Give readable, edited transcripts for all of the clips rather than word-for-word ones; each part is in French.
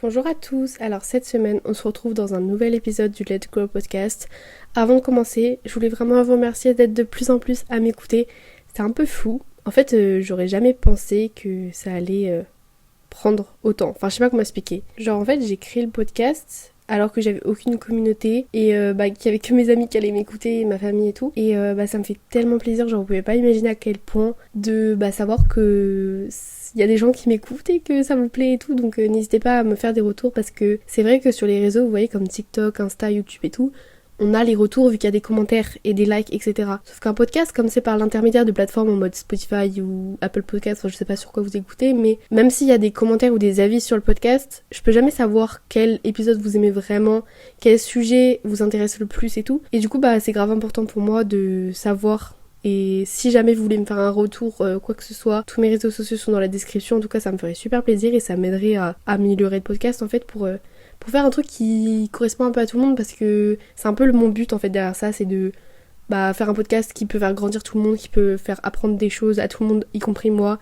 Bonjour à tous, alors cette semaine on se retrouve dans un nouvel épisode du Let's Grow Podcast. Avant de commencer, je voulais vraiment vous remercier d'être de plus en plus à m'écouter. C'est un peu fou, en fait j'aurais jamais pensé que ça allait prendre autant, enfin je sais pas comment expliquer. Genre en fait j'ai créé le podcast alors que j'avais aucune communauté et qu'il y avait que mes amis qui allaient m'écouter, ma famille et tout. Et ça me fait tellement plaisir, genre vous pouvez pas imaginer à quel point de savoir que il y a des gens qui m'écoutent et que ça vous plaît et tout, donc n'hésitez pas à me faire des retours parce que c'est vrai que sur les réseaux, vous voyez comme TikTok, Insta, YouTube et tout, on a les retours vu qu'il y a des commentaires et des likes, etc. Sauf qu'un podcast, comme c'est par l'intermédiaire de plateformes en mode Spotify ou Apple Podcast, enfin, je sais pas sur quoi vous écoutez, mais même s'il y a des commentaires ou des avis sur le podcast, je peux jamais savoir quel épisode vous aimez vraiment, quel sujet vous intéresse le plus et tout. Et du coup, c'est grave important pour moi de savoir. Et si jamais vous voulez me faire un retour, quoi que ce soit, tous mes réseaux sociaux sont dans la description. En tout cas, ça me ferait super plaisir et ça m'aiderait à améliorer le podcast en fait pour faire un truc qui correspond un peu à tout le monde, parce que c'est un peu mon but en fait derrière ça, c'est de faire un podcast qui peut faire grandir tout le monde, qui peut faire apprendre des choses à tout le monde, y compris moi.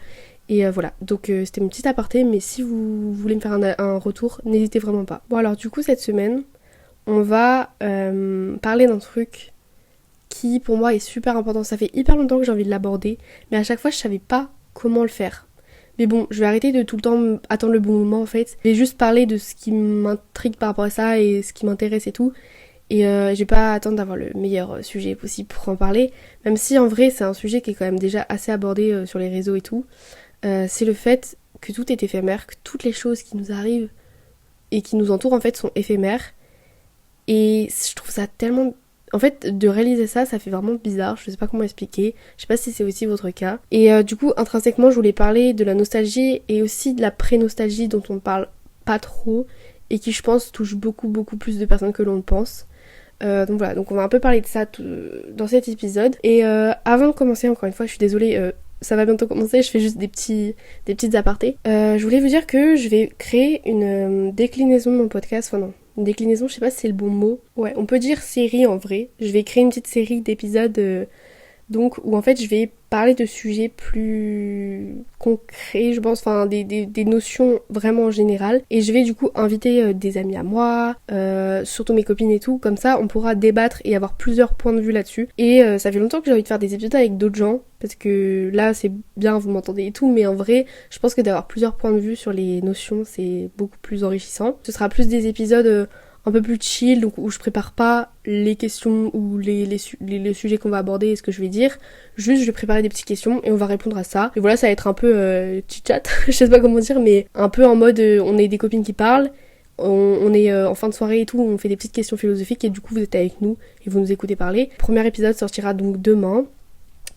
Et voilà, donc c'était une petite aparté, mais si vous voulez me faire un retour, n'hésitez vraiment pas. Bon alors du coup cette semaine, on va parler d'un truc qui pour moi est super important. Ça fait hyper longtemps que j'ai envie de l'aborder, mais à chaque fois je savais pas comment le faire. Mais bon, je vais arrêter de tout le temps attendre le bon moment en fait. Je vais juste parler de ce qui m'intrigue par rapport à ça et ce qui m'intéresse et tout. Et je vais pas attendre d'avoir le meilleur sujet possible pour en parler. Même si en vrai c'est un sujet qui est quand même déjà assez abordé sur les réseaux et tout. C'est le fait que tout est éphémère, que toutes les choses qui nous arrivent et qui nous entourent en fait sont éphémères. Et je trouve ça tellement... En fait, de réaliser ça, ça fait vraiment bizarre, je sais pas comment expliquer, je sais pas si c'est aussi votre cas. Et du coup, intrinsèquement, je voulais parler de la nostalgie et aussi de la pré-nostalgie dont on parle pas trop et qui, je pense, touche beaucoup plus de personnes que l'on le pense. Donc voilà, donc on va un peu parler de ça dans cet épisode. Et avant de commencer, encore une fois, je suis désolée, ça va bientôt commencer, je fais juste des petites apartés. Je voulais vous dire que je vais créer une déclinaison de mon podcast, enfin non. Une déclinaison, je sais pas si c'est le bon mot. Ouais, on peut dire série en vrai. Je vais créer une petite série d'épisodes donc où en fait je vais parler de sujets plus concrets, je pense, enfin des notions vraiment en général. Et je vais du coup inviter des amis à moi, surtout mes copines et tout. Comme ça, on pourra débattre et avoir plusieurs points de vue là-dessus. Et ça fait longtemps que j'ai envie de faire des épisodes avec d'autres gens. Parce que là, c'est bien, vous m'entendez et tout. Mais en vrai, je pense que d'avoir plusieurs points de vue sur les notions, c'est beaucoup plus enrichissant. Ce sera plus des épisodes... un peu plus chill, donc où je prépare pas les questions ou les sujets qu'on va aborder et ce que je vais dire. Juste, je vais préparer des petites questions et on va répondre à ça. Et voilà, ça va être un peu chit-chat, je sais pas comment dire, mais un peu en mode on est des copines qui parlent, on est en fin de soirée et tout, on fait des petites questions philosophiques et du coup vous êtes avec nous et vous nous écoutez parler. Le premier épisode sortira donc demain.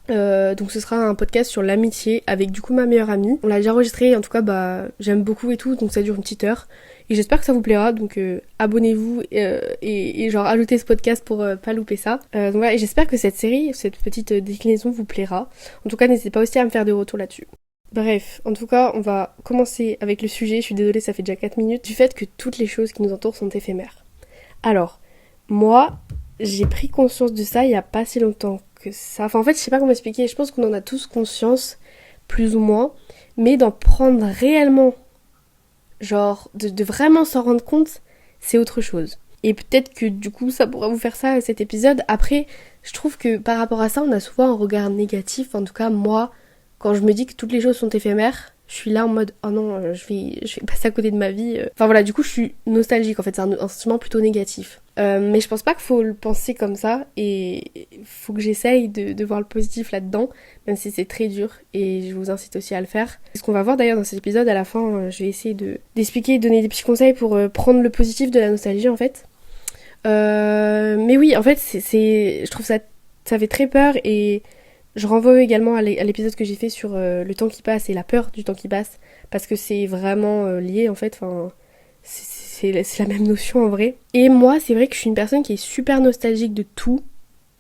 Donc ce sera un podcast sur l'amitié avec du coup ma meilleure amie. On l'a déjà enregistré, en tout cas j'aime beaucoup et tout, donc ça dure une petite heure. Et j'espère que ça vous plaira, donc abonnez-vous et genre ajoutez ce podcast pour pas louper ça. Donc voilà, et j'espère que cette série, cette petite déclinaison vous plaira. En tout cas, n'hésitez pas aussi à me faire des retours là-dessus. Bref, en tout cas, on va commencer avec le sujet. Je suis désolée, ça fait déjà 4 minutes. Du fait que toutes les choses qui nous entourent sont éphémères. Alors, moi, j'ai pris conscience de ça il y a pas si longtemps que ça. Enfin, en fait, je sais pas comment expliquer. Je pense qu'on en a tous conscience, plus ou moins. Mais d'en prendre réellement... genre de vraiment s'en rendre compte, c'est autre chose. Et peut-être que du coup ça pourra vous faire ça cet épisode. Après, je trouve que par rapport à ça, on a souvent un regard négatif. En tout cas, moi, quand je me dis que toutes les choses sont éphémères, je suis là en mode oh non, je vais passer à côté de ma vie. Enfin voilà, du coup je suis nostalgique en fait, c'est un sentiment plutôt négatif. Mais je pense pas qu'il faut le penser comme ça et faut que j'essaye de voir le positif là-dedans, même si c'est très dur et je vous incite aussi à le faire. Ce qu'on va voir d'ailleurs dans cet épisode, à la fin, je vais essayer d'expliquer, donner des petits conseils pour prendre le positif de la nostalgie en fait. Mais oui, en fait, je trouve ça fait très peur et je renvoie également à l'épisode que j'ai fait sur le temps qui passe et la peur du temps qui passe parce que c'est vraiment lié en fait, enfin... C'est la même notion en vrai. Et moi, c'est vrai que je suis une personne qui est super nostalgique de tout,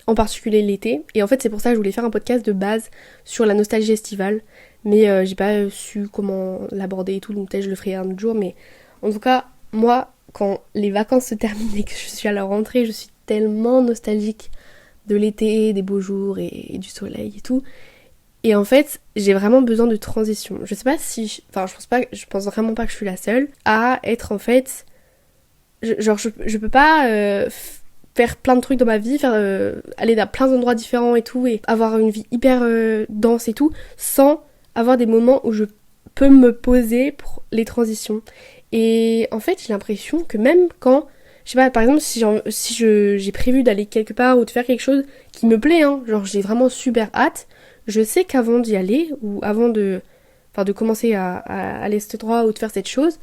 en particulier l'été. Et en fait, c'est pour ça que je voulais faire un podcast de base sur la nostalgie estivale. Mais j'ai pas su comment l'aborder et tout, donc peut-être je le ferai un autre jour. Mais en tout cas, moi, quand les vacances se terminent et que je suis à la rentrée, je suis tellement nostalgique de l'été, des beaux jours et du soleil et tout. Et en fait, j'ai vraiment besoin de transition. Je sais pas si... Enfin, je pense vraiment pas que je suis la seule à être en fait... je peux pas faire plein de trucs dans ma vie, aller dans plein d'endroits différents et tout, et avoir une vie hyper dense et tout, sans avoir des moments où je peux me poser pour les transitions. Et en fait, j'ai l'impression que même quand... Je sais pas, par exemple, si j'ai prévu d'aller quelque part ou de faire quelque chose qui me plaît, hein, genre j'ai vraiment super hâte, je sais qu'avant d'y aller, ou avant de commencer à aller à cet endroit ou de faire cette chose,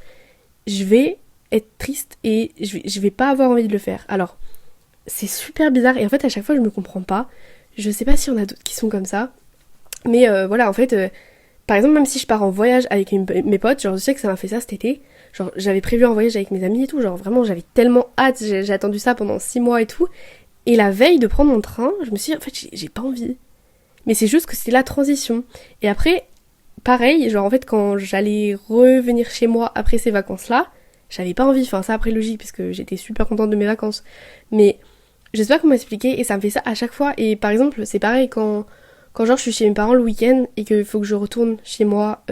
je vais être triste et je vais pas avoir envie de le faire. Alors, c'est super bizarre et en fait à chaque fois je me comprends pas. Je sais pas s'il y en a d'autres qui sont comme ça. Mais voilà, en fait, par exemple, même si je pars en voyage avec mes potes, genre je sais que ça m'a fait ça cet été. Genre j'avais prévu un voyage avec mes amis et tout, genre vraiment j'avais tellement hâte, j'ai attendu ça pendant 6 mois et tout. Et la veille de prendre mon train, je me suis dit en fait j'ai pas envie. Mais c'est juste que c'était la transition. Et après, pareil, genre en fait quand j'allais revenir chez moi après ces vacances-là, j'avais pas envie, enfin ça après logique parce que j'étais super contente de mes vacances. Mais je sais pas comment expliquer et ça me fait ça à chaque fois. Et par exemple, c'est pareil quand genre je suis chez mes parents le week-end et qu'il faut que je retourne chez moi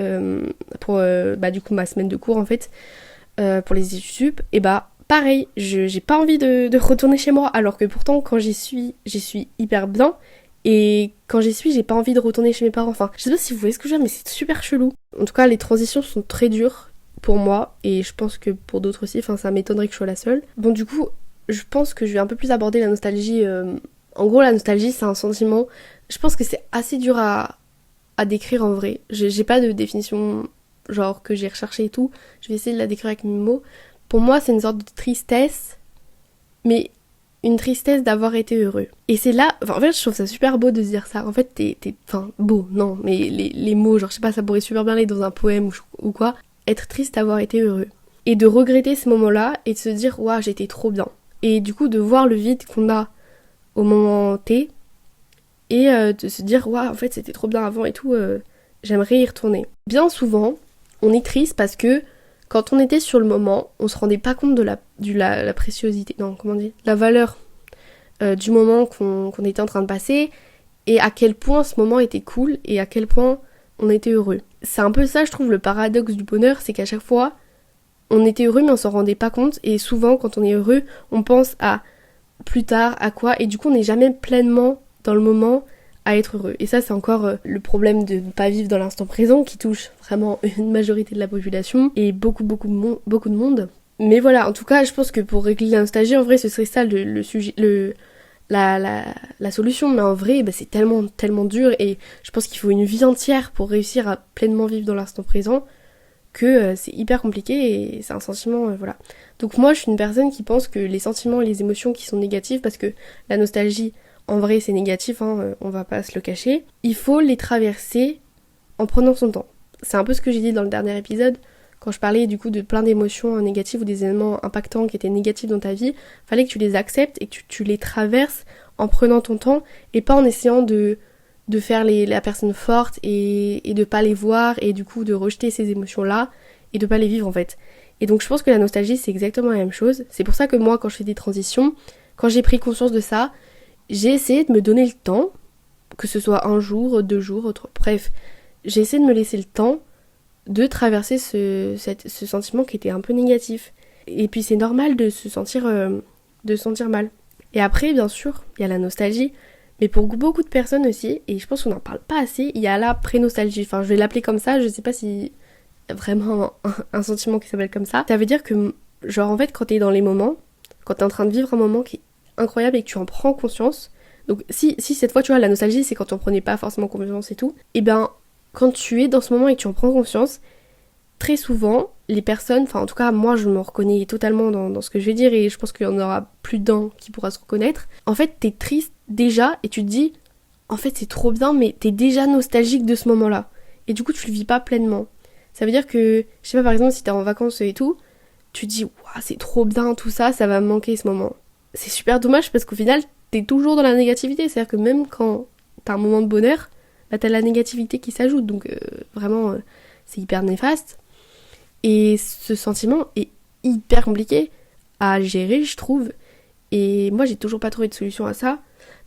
pour du coup ma semaine de cours en fait, pour les études sup, et bah pareil, j'ai pas envie de retourner chez moi alors que pourtant quand j'y suis hyper bien. Et quand j'y suis, j'ai pas envie de retourner chez mes parents. Enfin, je sais pas si vous voyez ce que je veux dire, mais c'est super chelou. En tout cas, les transitions sont très dures pour moi, et je pense que pour d'autres aussi, enfin ça m'étonnerait que je sois la seule. Bon du coup, je pense que je vais un peu plus aborder la nostalgie. En gros, la nostalgie, c'est un sentiment, je pense que c'est assez dur à décrire en vrai. J'ai pas de définition genre que j'ai recherché et tout, je vais essayer de la décrire avec mes mots. Pour moi, c'est une sorte de tristesse, mais une tristesse d'avoir été heureux. Et c'est là, enfin, en fait, je trouve ça super beau de se dire ça. En fait, enfin, beau, non, mais les mots, genre, je sais pas, ça pourrait super bien aller dans un poème ou quoi. Être triste d'avoir été heureux. Et de regretter ce moment-là et de se dire, waouh, j'étais trop bien. Et du coup, de voir le vide qu'on a au moment T et de se dire, waouh, en fait, c'était trop bien avant et tout, j'aimerais y retourner. Bien souvent, on est triste parce que quand on était sur le moment, on se rendait pas compte de la préciosité, non, comment on dit, la valeur du moment qu'on était en train de passer et à quel point ce moment était cool et à quel point on était heureux. C'est un peu ça, je trouve, le paradoxe du bonheur, c'est qu'à chaque fois, on était heureux mais on s'en rendait pas compte et souvent, quand on est heureux, on pense à plus tard, à quoi, et du coup, on n'est jamais pleinement dans le moment à être heureux. Et ça, c'est encore le problème de ne pas vivre dans l'instant présent qui touche vraiment une majorité de la population et beaucoup de monde. Mais voilà, en tout cas, je pense que pour régler la nostalgie, en vrai, ce serait ça le sujet, la solution. Mais en vrai, bah, c'est tellement dur et je pense qu'il faut une vie entière pour réussir à pleinement vivre dans l'instant présent que c'est hyper compliqué et c'est un sentiment, voilà. Donc moi, je suis une personne qui pense que les sentiments et les émotions qui sont négatives, parce que la nostalgie, en vrai, c'est négatif, hein, on va pas se le cacher. Il faut les traverser en prenant son temps. C'est un peu ce que j'ai dit dans le dernier épisode, quand je parlais du coup de plein d'émotions négatives ou des événements impactants qui étaient négatifs dans ta vie. Fallait que tu les acceptes et que tu les traverses en prenant ton temps et pas en essayant de faire la personne forte et de pas les voir et du coup de rejeter ces émotions-là et de pas les vivre en fait. Et donc je pense que la nostalgie, c'est exactement la même chose. C'est pour ça que moi, quand je fais des transitions, quand j'ai pris conscience de ça, j'ai essayé de me donner le temps, que ce soit un jour, 2 jours, bref, j'ai essayé de me laisser le temps de traverser ce sentiment qui était un peu négatif. Et puis c'est normal de se sentir mal. Et après, bien sûr, il y a la nostalgie, mais pour beaucoup de personnes aussi, et je pense qu'on n'en parle pas assez, il y a la pré-nostalgie. Enfin, je vais l'appeler comme ça, je sais pas si vraiment un sentiment qui s'appelle comme ça. Ça veut dire que, genre en fait, quand t'es dans les moments, quand t'es en train de vivre un moment qui est incroyable et que tu en prends conscience, donc si cette fois tu vois la nostalgie c'est quand on prenait pas forcément conscience et tout, et ben quand tu es dans ce moment et que tu en prends conscience, très souvent les personnes, enfin en tout cas moi je me reconnais totalement dans ce que je vais dire et je pense qu'il y en aura plus d'un qui pourra se reconnaître, en fait t'es triste déjà et tu te dis en fait c'est trop bien mais t'es déjà nostalgique de ce moment là et du coup tu le vis pas pleinement. Ça veut dire que, je sais pas par exemple si t'es en vacances et tout, tu te dis waouh c'est trop bien tout ça, ça va me manquer ce moment. C'est super dommage parce qu'au final, t'es toujours dans la négativité. C'est-à-dire que même quand t'as un moment de bonheur, bah t'as la négativité qui s'ajoute. Donc vraiment, c'est hyper néfaste. Et ce sentiment est hyper compliqué à gérer, je trouve. Et moi, j'ai toujours pas trouvé de solution à ça.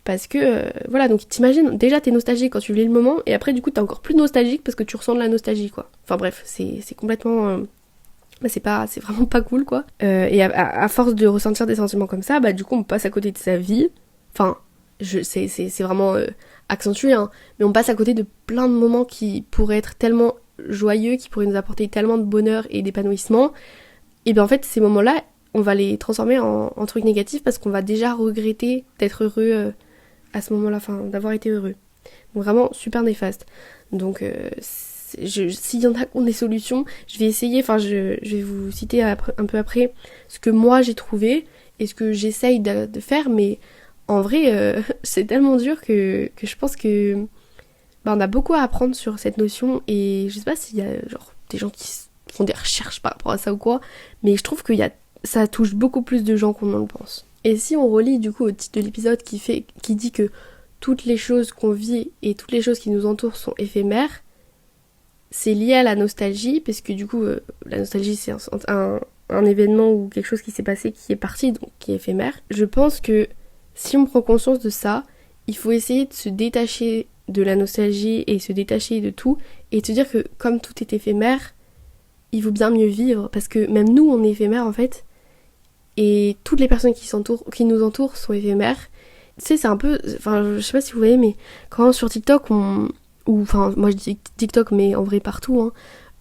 Parce que, voilà, donc t'imagines, déjà t'es nostalgique quand tu vis le moment, et après du coup t'es encore plus nostalgique parce que tu ressens de la nostalgie, quoi. Enfin bref, c'est complètement... c'est vraiment pas cool, quoi. Et à force de ressentir des sentiments comme ça, bah du coup on passe à côté de sa vie. Enfin, c'est vraiment accentué, hein. Mais on passe à côté de plein de moments qui pourraient être tellement joyeux, qui pourraient nous apporter tellement de bonheur et d'épanouissement. Et bien en fait, ces moments-là, on va les transformer en trucs négatifs parce qu'on va déjà regretter d'être heureux à ce moment-là, enfin d'avoir été heureux. Donc vraiment super néfaste. Donc s'il y en a qui ont des solutions, je vais essayer, enfin je vais vous citer un peu après ce que moi j'ai trouvé et ce que j'essaye de faire, mais en vrai c'est tellement dur que je pense que on a beaucoup à apprendre sur cette notion, et je sais pas s'il y a genre des gens qui font des recherches par rapport à ça ou quoi, mais je trouve que ça touche beaucoup plus de gens qu'on en le pense. Et si on relie du coup au titre de l'épisode qui dit que toutes les choses qu'on vit et toutes les choses qui nous entourent sont éphémères, c'est lié à la nostalgie, parce que du coup la nostalgie c'est un événement ou quelque chose qui s'est passé qui est parti, donc qui est éphémère. Je pense que si on prend conscience de ça, il faut essayer de se détacher de la nostalgie et se détacher de tout, et de se dire que comme tout est éphémère, il vaut bien mieux vivre, parce que même nous on est éphémères en fait, et toutes les personnes qui nous entourent sont éphémères. Tu sais, c'est un peu, enfin je sais pas si vous voyez, mais quand sur TikTok enfin moi je dis TikTok mais en vrai partout,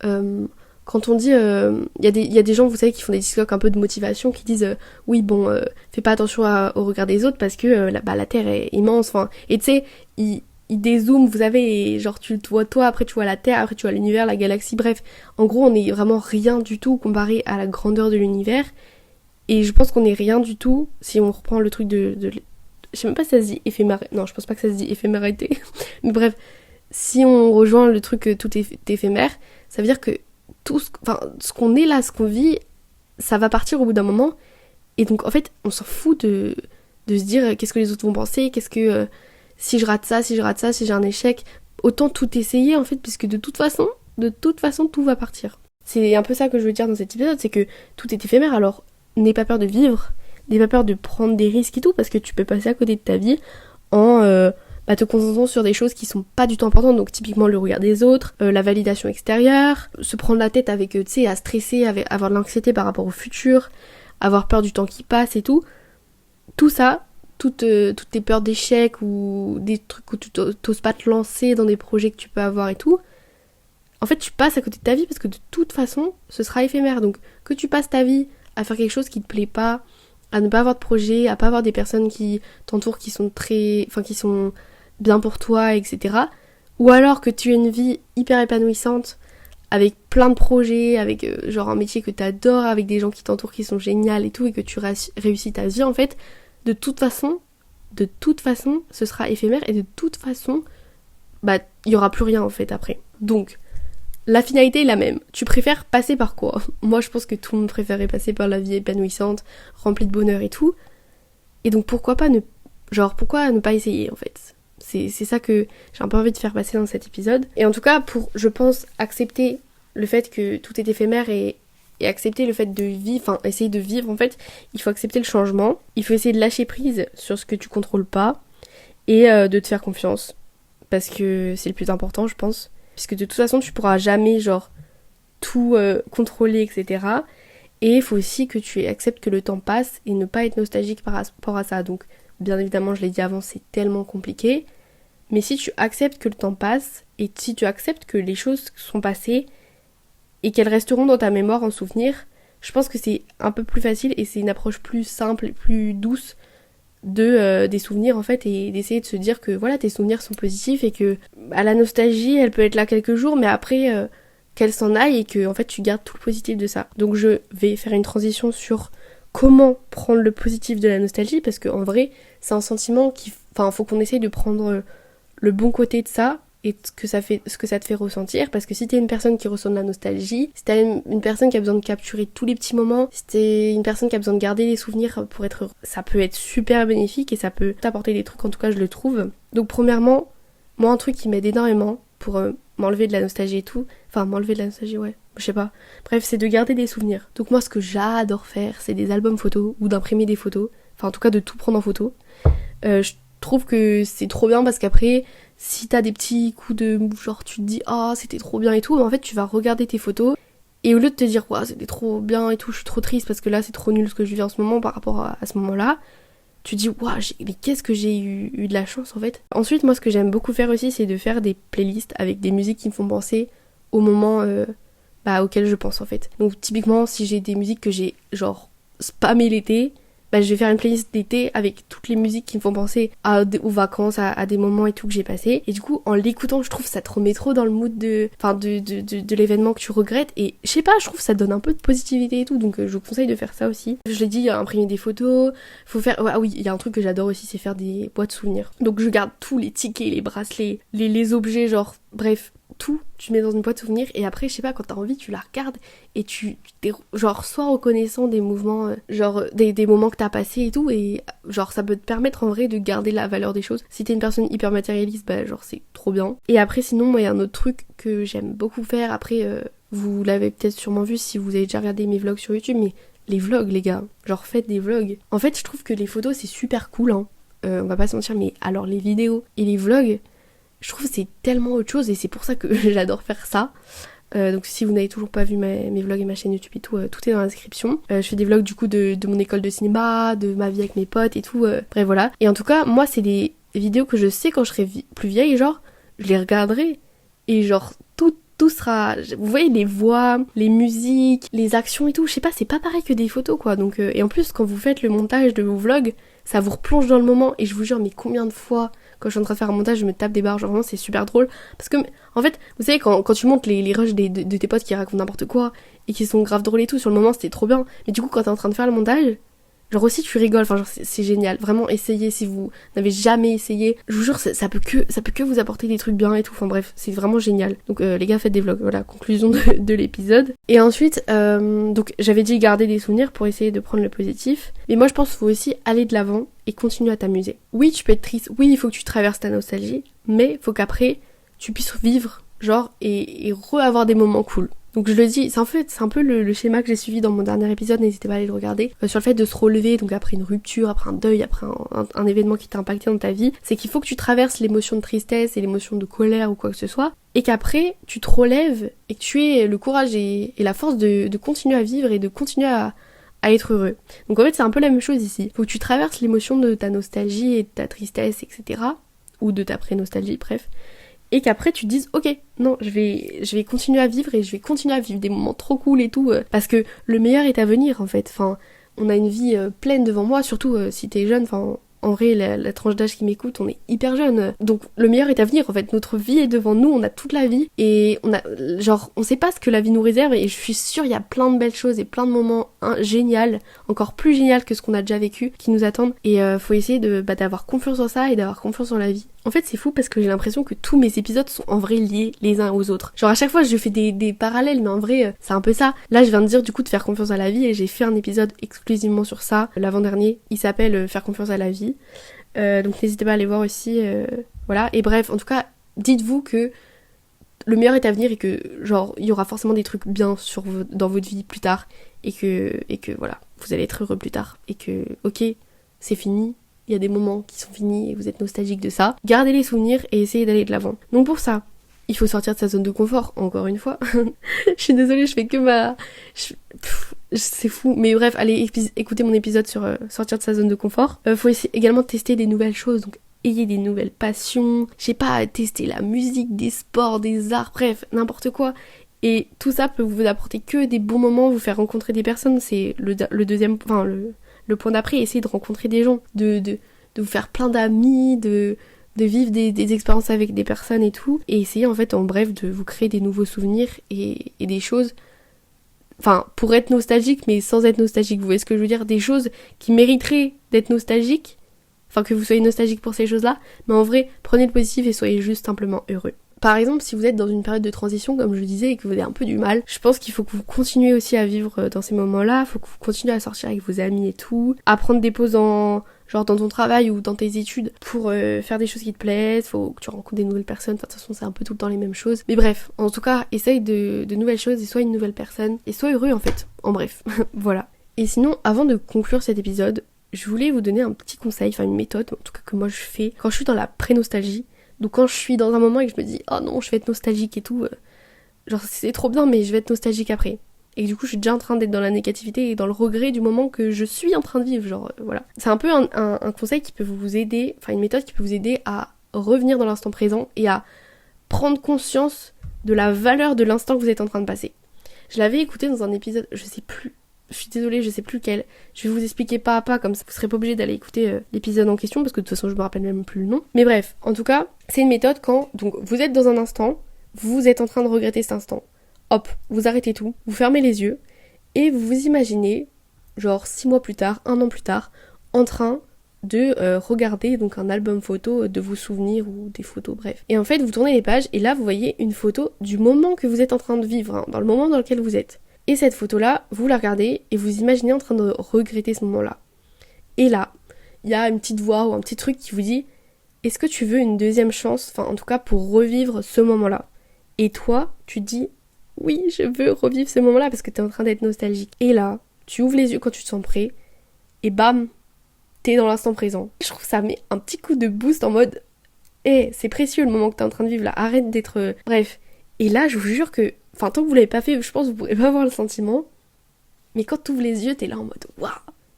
hein, quand on dit, y a des gens, vous savez, qui font des TikTok un peu de motivation, qui disent oui bon, fais pas attention au regard des autres parce que la Terre est immense, enfin, et tu sais, ils dézooment, vous savez, et genre tu te vois toi, après tu vois la Terre, après tu vois l'univers, la galaxie, bref, en gros on est vraiment rien du tout comparé à la grandeur de l'univers. Et je pense qu'on est rien du tout si on reprend le truc de je sais même pas si ça se dit éphémérité. Non, je pense pas que ça se dit éphémérité. Mais bref, si on rejoint le truc que tout est éphémère, ça veut dire que ce qu'on est là, ce qu'on vit, ça va partir au bout d'un moment. Et donc en fait, on s'en fout de se dire qu'est-ce que les autres vont penser, qu'est-ce que si je rate ça, si j'ai un échec, autant tout essayer en fait, puisque de toute façon, tout va partir. C'est un peu ça que je veux dire dans cet épisode, c'est que tout est éphémère, alors n'aie pas peur de vivre, n'aie pas peur de prendre des risques et tout, parce que tu peux passer à côté de ta vie en te concentrant sur des choses qui sont pas du tout importantes, donc typiquement le regard des autres, la validation extérieure, se prendre la tête avec, tu sais, à stresser, avoir de l'anxiété par rapport au futur, avoir peur du temps qui passe et tout. Tout ça, toutes tes peurs d'échec ou des trucs où tu t'oses pas te lancer dans des projets que tu peux avoir et tout, en fait tu passes à côté de ta vie parce que de toute façon ce sera éphémère. Donc que tu passes ta vie à faire quelque chose qui te plaît pas, à ne pas avoir de projet, à pas avoir des personnes qui t'entourent qui sont qui sont bien pour toi, etc. Ou alors que tu aies une vie hyper épanouissante avec plein de projets, avec genre un métier que t'adores, avec des gens qui t'entourent qui sont géniaux et tout, et que tu réussis ta vie, en fait, de toute façon, ce sera éphémère, et de toute façon, il y aura plus rien en fait après. Donc, la finalité est la même. Tu préfères passer par quoi ? Moi, je pense que tout le monde préférait passer par la vie épanouissante, remplie de bonheur et tout. Et donc, pourquoi ne pas essayer en fait ? C'est ça que j'ai un peu envie de faire passer dans cet épisode. Et en tout cas, pour, je pense, accepter le fait que tout est éphémère et accepter le fait de vivre, enfin essayer de vivre en fait, il faut accepter le changement, il faut essayer de lâcher prise sur ce que tu contrôles pas et de te faire confiance, parce que c'est le plus important je pense, puisque de toute façon tu pourras jamais genre tout contrôler, etc. Et il faut aussi que tu acceptes que le temps passe et ne pas être nostalgique par rapport à ça. Donc bien évidemment, je l'ai dit avant, c'est tellement compliqué, mais si tu acceptes que le temps passe et si tu acceptes que les choses sont passées et qu'elles resteront dans ta mémoire en souvenir, je pense que c'est un peu plus facile et c'est une approche plus simple et plus douce des souvenirs en fait, et d'essayer de se dire que voilà, tes souvenirs sont positifs et que la nostalgie elle peut être là quelques jours, mais après qu'elle s'en aille et que en fait tu gardes tout le positif de ça. Donc je vais faire une transition sur comment prendre le positif de la nostalgie, parce qu'en vrai c'est un sentiment faut qu'on essaye de prendre le bon côté de ça et ce que ça te fait ressentir, parce que si t'es une personne qui ressent de la nostalgie, si t'es une personne qui a besoin de capturer tous les petits moments, si t'es une personne qui a besoin de garder les souvenirs pour être heureux, ça peut être super bénéfique et ça peut t'apporter des trucs, en tout cas je le trouve. Donc premièrement, moi un truc qui m'aide énormément pour m'enlever de la nostalgie et tout, ouais, je sais pas, bref, c'est de garder des souvenirs. Donc moi ce que j'adore faire, c'est des albums photos ou d'imprimer des photos, enfin en tout cas de tout prendre en photo. trouve que c'est trop bien parce qu'après, si t'as des petits coups de mou, genre tu te dis ah c'était trop bien et tout, en fait tu vas regarder tes photos et au lieu de te dire ouais c'était trop bien et tout, je suis trop triste parce que là c'est trop nul ce que je vis en ce moment par rapport à ce moment-là, tu te dis waouh mais qu'est-ce que j'ai eu de la chance en fait. Ensuite moi ce que j'aime beaucoup faire aussi c'est de faire des playlists avec des musiques qui me font penser au moment auquel je pense en fait. Donc typiquement si j'ai des musiques que j'ai genre spammé l'été, je vais faire une playlist d'été avec toutes les musiques qui me font penser aux vacances, à des moments et tout que j'ai passé. Et du coup, en l'écoutant, je trouve que ça te remet trop dans le mood de l'événement que tu regrettes. Et je sais pas, je trouve que ça donne un peu de positivité et tout. Donc je vous conseille de faire ça aussi. Je l'ai dit, imprimer des photos. Faut faire... Ah oui, il y a un truc que j'adore aussi, c'est faire des boîtes souvenirs. Donc je garde tous les tickets, les bracelets, les objets, genre... Bref, tout, tu mets dans une boîte souvenir et après, je sais pas, quand t'as envie, tu la regardes et tu t'es genre soit reconnaissant des mouvements, genre des moments que t'as passés et tout, et genre ça peut te permettre en vrai de garder la valeur des choses. Si t'es une personne hyper matérialiste, genre c'est trop bien. Et après, sinon, moi, il y a un autre truc que j'aime beaucoup faire. Après, vous l'avez peut-être sûrement vu si vous avez déjà regardé mes vlogs sur YouTube, mais les vlogs, les gars, genre faites des vlogs. En fait, je trouve que les photos, c'est super cool, hein. On va pas se mentir, mais alors les vidéos et les vlogs, je trouve que c'est tellement autre chose et c'est pour ça que j'adore faire ça. Donc si vous n'avez toujours pas vu mes vlogs et ma chaîne YouTube et tout, tout est dans la description. Je fais des vlogs du coup de mon école de cinéma, de ma vie avec mes potes et tout. Bref voilà. Et en tout cas, moi c'est des vidéos que je sais quand je serai plus vieille, genre, je les regarderai et genre tout sera... Vous voyez les voix, les musiques, les actions et tout, je sais pas, c'est pas pareil que des photos quoi. Donc, et en plus quand vous faites le montage de vos vlogs, ça vous replonge dans le moment et je vous jure mais combien de fois... Quand je suis en train de faire un montage, je me tape des barres, genre vraiment c'est super drôle. Parce que, en fait, vous savez, quand tu montes les rushs de tes potes qui racontent n'importe quoi, et qui sont grave drôles et tout, sur le moment c'était trop bien. Mais du coup, quand t'es en train de faire le montage, genre aussi tu rigoles, enfin genre c'est génial. Vraiment, essayez si vous n'avez jamais essayé. Je vous jure, ça peut que vous apporter des trucs bien et tout. Enfin bref, c'est vraiment génial. Donc les gars, faites des vlogs. Voilà, conclusion de l'épisode. Et ensuite, donc j'avais dit garder des souvenirs pour essayer de prendre le positif. Mais moi je pense qu'il faut aussi aller de l'avant et continuer à t'amuser. Oui, tu peux être triste. Oui, il faut que tu traverses ta nostalgie. Mais faut qu'après, tu puisses vivre, genre, et re-avoir des moments cool. Donc je le dis, c'est un peu le schéma que j'ai suivi dans mon dernier épisode, n'hésitez pas à aller le regarder, sur le fait de se relever, donc après une rupture, après un deuil, après un événement qui t'a impacté dans ta vie, c'est qu'il faut que tu traverses l'émotion de tristesse et l'émotion de colère ou quoi que ce soit, et qu'après tu te relèves et que tu aies le courage et la force de continuer à vivre et de continuer à être heureux. Donc en fait c'est un peu la même chose ici, faut que tu traverses l'émotion de ta nostalgie et de ta tristesse, etc. Ou de ta pré-nostalgie, bref. Et qu'après tu te dises ok non je vais continuer à vivre et je vais continuer à vivre des moments trop cool et tout parce que le meilleur est à venir en fait. Enfin on a une vie pleine devant moi, surtout si t'es jeune, enfin en vrai la tranche d'âge qui m'écoute, on est hyper jeune, donc le meilleur est à venir en fait. Notre vie est devant nous, on a toute la vie et on sait pas ce que la vie nous réserve et je suis sûre il y a plein de belles choses et plein de moments géniaux, encore plus génial que ce qu'on a déjà vécu qui nous attendent et faut essayer d'avoir confiance en ça et d'avoir confiance en la vie. En fait c'est fou parce que j'ai l'impression que tous mes épisodes sont en vrai liés les uns aux autres. Genre à chaque fois je fais des parallèles mais en vrai c'est un peu ça. Là je viens de dire du coup de faire confiance à la vie et j'ai fait un épisode exclusivement sur ça l'avant-dernier. Il s'appelle faire confiance à la vie. Donc n'hésitez pas à aller voir aussi. Voilà. Et bref en tout cas dites-vous que le meilleur est à venir et que genre il y aura forcément des trucs bien dans votre vie plus tard et que voilà vous allez être heureux plus tard et que ok c'est fini. Il y a des moments qui sont finis et vous êtes nostalgique de ça. Gardez les souvenirs et essayez d'aller de l'avant. Donc pour ça, il faut sortir de sa zone de confort, encore une fois. Je suis désolée, je fais que c'est fou. Mais bref, allez écouter mon épisode sur sortir de sa zone de confort. Faut également tester des nouvelles choses, donc ayez des nouvelles passions. Je sais pas, tester la musique, des sports, des arts, bref, n'importe quoi. Et tout ça peut vous apporter que des bons moments, vous faire rencontrer des personnes. C'est le deuxième, enfin le point d'après, essayez de rencontrer des gens, de vous faire plein d'amis, de vivre des expériences avec des personnes et tout, et essayez en fait en bref de vous créer des nouveaux souvenirs et des choses, enfin pour être nostalgique mais sans être nostalgique, vous voyez ce que je veux dire, des choses qui mériteraient d'être nostalgiques, enfin que vous soyez nostalgique pour ces choses là, mais en vrai prenez le positif et soyez juste simplement heureux. Par exemple, si vous êtes dans une période de transition, comme je le disais, et que vous avez un peu du mal, je pense qu'il faut que vous continuez aussi à vivre dans ces moments-là, il faut que vous continuez à sortir avec vos amis et tout, à prendre des pauses dans ton travail ou dans tes études pour faire des choses qui te plaisent, faut que tu rencontres des nouvelles personnes, enfin de toute façon c'est un peu tout le temps les mêmes choses. Mais bref, en tout cas, essaye de nouvelles choses et sois une nouvelle personne, et sois heureux en fait, en bref, voilà. Et sinon, avant de conclure cet épisode, je voulais vous donner un petit conseil, enfin une méthode, en tout cas que moi je fais quand je suis dans la pré-nostalgie. Donc quand je suis dans un moment et que je me dis oh non je vais être nostalgique et tout, genre c'est trop bien mais je vais être nostalgique après. Et du coup je suis déjà en train d'être dans la négativité et dans le regret du moment que je suis en train de vivre, genre voilà. C'est un peu un conseil qui peut vous aider, enfin une méthode qui peut vous aider à revenir dans l'instant présent et à prendre conscience de la valeur de l'instant que vous êtes en train de passer. Je l'avais écouté dans un épisode, je sais plus, je suis désolée, je sais plus lequel. Je vais vous expliquer pas à pas, comme ça vous serez pas obligé d'aller écouter l'épisode en question, parce que de toute façon je me rappelle même plus le nom. Mais bref, en tout cas, c'est une méthode quand donc vous êtes dans un instant, vous êtes en train de regretter cet instant. Hop, vous arrêtez tout, vous fermez les yeux, et vous vous imaginez, genre 6 mois plus tard, 1 an plus tard, en train de regarder donc un album photo de vos souvenirs ou des photos, bref. Et en fait, vous tournez les pages et là, vous voyez une photo du moment que vous êtes en train de vivre, hein, dans le moment dans lequel vous êtes. Et cette photo-là, vous la regardez et vous imaginez en train de regretter ce moment-là. Et là, il y a une petite voix ou un petit truc qui vous dit « Est-ce que tu veux une deuxième chance, enfin en tout cas pour revivre ce moment-là ?» Et toi, tu dis « Oui, je veux revivre ce moment-là parce que t'es en train d'être nostalgique. » Et là, tu ouvres les yeux quand tu te sens prêt et bam, t'es dans l'instant présent. Je trouve que ça met un petit coup de boost en mode c'est précieux le moment que t'es en train de vivre là, arrête d'être... Bref. Et là, je vous jure que... Enfin, tant que vous l'avez pas fait, je pense que vous pourrez pas avoir le sentiment. Mais quand t'ouvres les yeux, t'es là en mode waouh,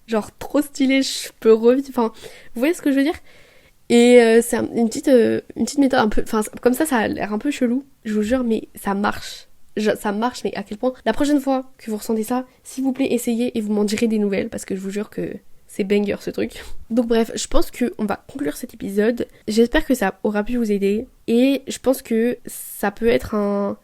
genre trop stylé, je peux revivre... Enfin, vous voyez ce que je veux dire? Et c'est une petite méthode un peu... Enfin, comme ça a l'air un peu chelou. Je vous jure, mais ça marche. Ça marche, mais à quel point... La prochaine fois que vous ressentez ça, s'il vous plaît, essayez et vous m'en direz des nouvelles, parce que je vous jure que... C'est banger ce truc. Donc bref, je pense qu'on va conclure cet épisode. J'espère que ça aura pu vous aider. Et je pense que ça peut être un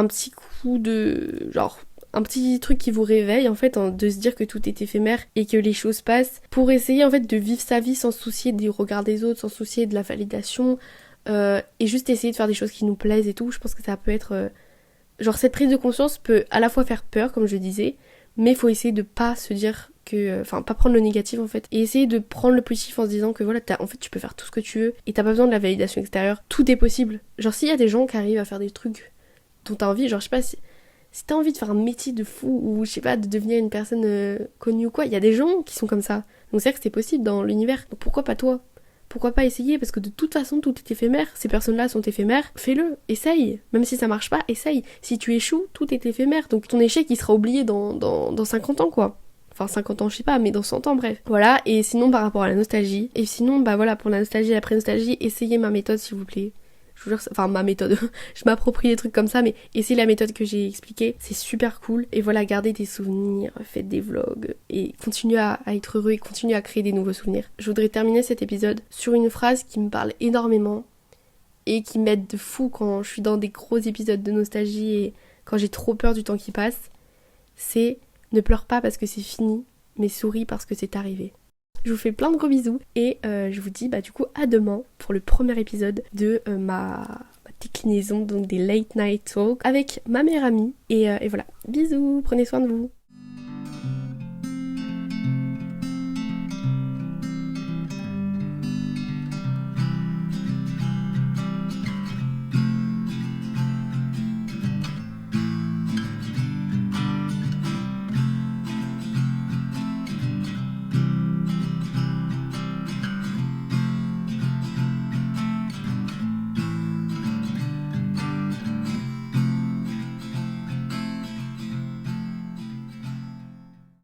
petit coup de... genre, un petit truc qui vous réveille en fait, de se dire que tout est éphémère et que les choses passent. Pour essayer en fait de vivre sa vie sans se soucier du regard des autres, sans se soucier de la validation. Et juste essayer de faire des choses qui nous plaisent et tout. Je pense que ça peut être... genre cette prise de conscience peut à la fois faire peur, comme je disais. Mais il faut essayer de pas se dire... Enfin, pas prendre le négatif en fait, et essayer de prendre le positif en se disant que voilà, en fait tu peux faire tout ce que tu veux et t'as pas besoin de la validation extérieure, tout est possible. Genre s'il y a des gens qui arrivent à faire des trucs dont t'as envie, genre je sais pas, si t'as envie de faire un métier de fou ou je sais pas, de devenir une personne connue ou quoi, il y a des gens qui sont comme ça, donc c'est vrai que c'est possible dans l'univers, donc pourquoi pas toi? Pourquoi pas essayer? Parce que de toute façon tout est éphémère, ces personnes-là sont éphémères, fais-le, essaye, même si ça marche pas, essaye. Si tu échoues, tout est éphémère, donc ton échec il sera oublié dans 50 ans quoi. Enfin 50 ans je sais pas, mais dans 100 ans bref. Voilà, et sinon par rapport à la nostalgie, et sinon bah voilà, pour la nostalgie et la pré-nostalgie, essayez ma méthode s'il vous plaît. Je vous jure, enfin ma méthode, je m'approprie des trucs comme ça, mais essayez la méthode que j'ai expliquée, c'est super cool. Et voilà, gardez des souvenirs, faites des vlogs, et continuez à être heureux et continuez à créer des nouveaux souvenirs. Je voudrais terminer cet épisode sur une phrase qui me parle énormément, et qui m'aide de fou quand je suis dans des gros épisodes de nostalgie et quand j'ai trop peur du temps qui passe, c'est... Ne pleure pas parce que c'est fini, mais souris parce que c'est arrivé. Je vous fais plein de gros bisous et je vous dis du coup à demain pour le premier épisode de ma déclinaison donc des Late Night Talk avec ma meilleure amie. Et voilà, bisous, prenez soin de vous.